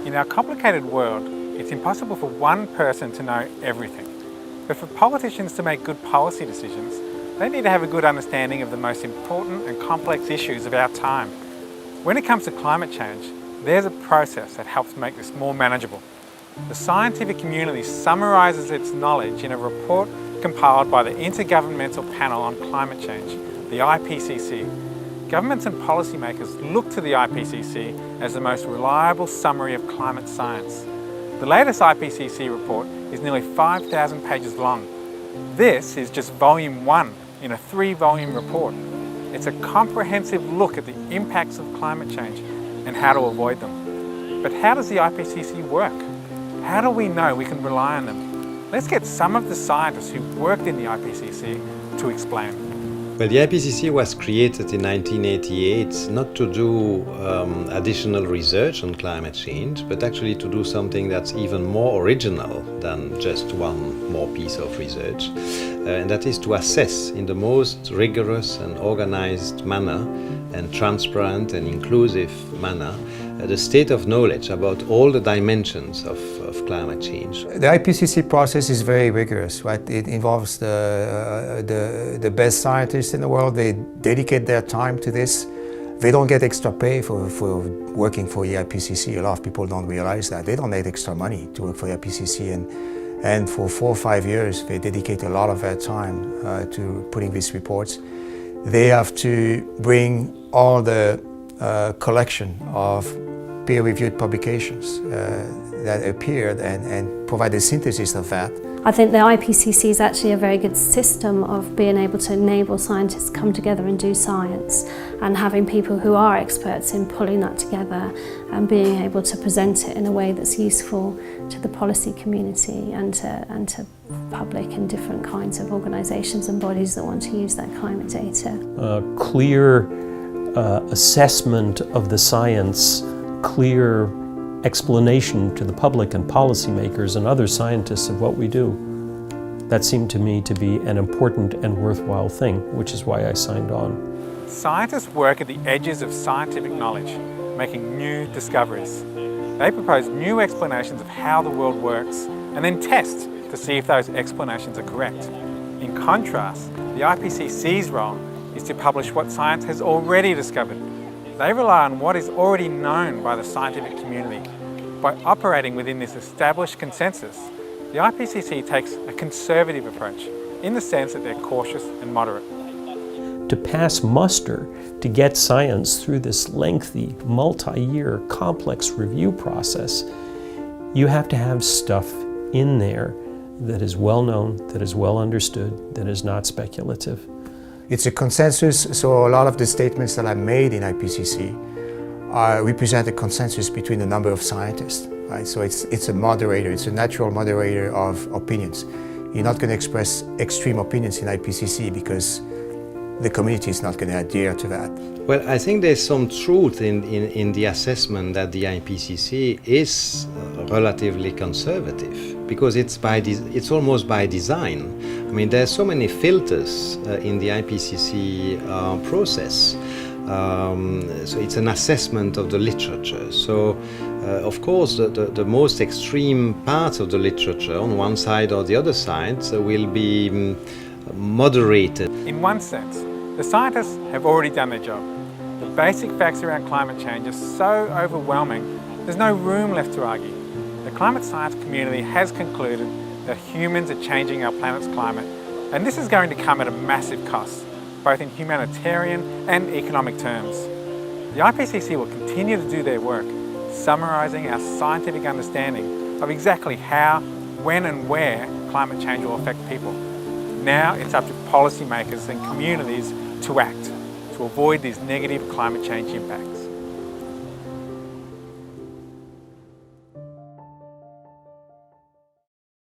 In our complicated world, it's impossible for one person to know everything. But for politicians to make good policy decisions, they need to have a good understanding of the most important and complex issues of our time. When it comes to climate change, there's a process that helps make this more manageable. The scientific community summarises its knowledge in a report compiled by the Intergovernmental Panel on Climate Change, the IPCC. Governments and policymakers look to the IPCC as the most reliable summary of climate science. The latest IPCC report is nearly 5,000 pages long. This is just volume 1 in a 3-volume report. It's a comprehensive look at the impacts of climate change and how to avoid them. But how does the IPCC work? How do we know we can rely on them? Let's get some of the scientists who worked in the IPCC to explain. Well, the IPCC was created in 1988 not to do additional research on climate change, but actually to do something that's even more original than just one more piece of research. And that is to assess in the most rigorous and organized manner and transparent and inclusive manner the state of knowledge about all the dimensions of climate change. The IPCC process is very rigorous, right? It involves the best scientists in the world. They dedicate their time to this. They don't get extra pay for working for the IPCC. A lot of people don't realize that. They don't need extra money to work for the IPCC. And for 4 or 5 years, they dedicate a lot of their time to putting these reports. They have to bring all the collection of peer-reviewed publications that appeared and provide a synthesis of that. I think the IPCC is actually a very good system of being able to enable scientists to come together and do science, and having people who are experts in pulling that together and being able to present it in a way that's useful to the policy community and to public and different kinds of organisations and bodies that want to use that climate data. Clear assessment of the science, clear explanation to the public and policymakers and other scientists of what we do. That seemed to me to be an important and worthwhile thing, which is why I signed on. Scientists work at the edges of scientific knowledge, making new discoveries. They propose new explanations of how the world works and then test to see if those explanations are correct. In contrast, the IPCC's role is to publish what science has already discovered. They rely on what is already known by the scientific community. By operating within this established consensus, the IPCC takes a conservative approach in the sense that they're cautious and moderate. To pass muster, to get science through this lengthy, multi-year, complex review process, you have to have stuff in there that is well known, that is well understood, that is not speculative. It's a consensus, so a lot of the statements that are made in IPCC represent a consensus between a number of scientists, right? So it's a moderator, it's a natural moderator of opinions. You're not going to express extreme opinions in IPCC because the community is not going to adhere to that. Well, I think there's some truth in the assessment that the IPCC is relatively conservative, because it's almost by design. I mean, there's so many filters in the IPCC process. So it's an assessment of the literature. So, of course, the most extreme parts of the literature on one side or the other side will be moderated. In one sense, the scientists have already done their job. The basic facts around climate change are so overwhelming, there's no room left to argue. The climate science community has concluded that humans are changing our planet's climate, and this is going to come at a massive cost, both in humanitarian and economic terms. The IPCC will continue to do their work, summarising our scientific understanding of exactly how, when and where climate change will affect people. Now it's up to policymakers and communities to act to avoid these negative climate change impacts.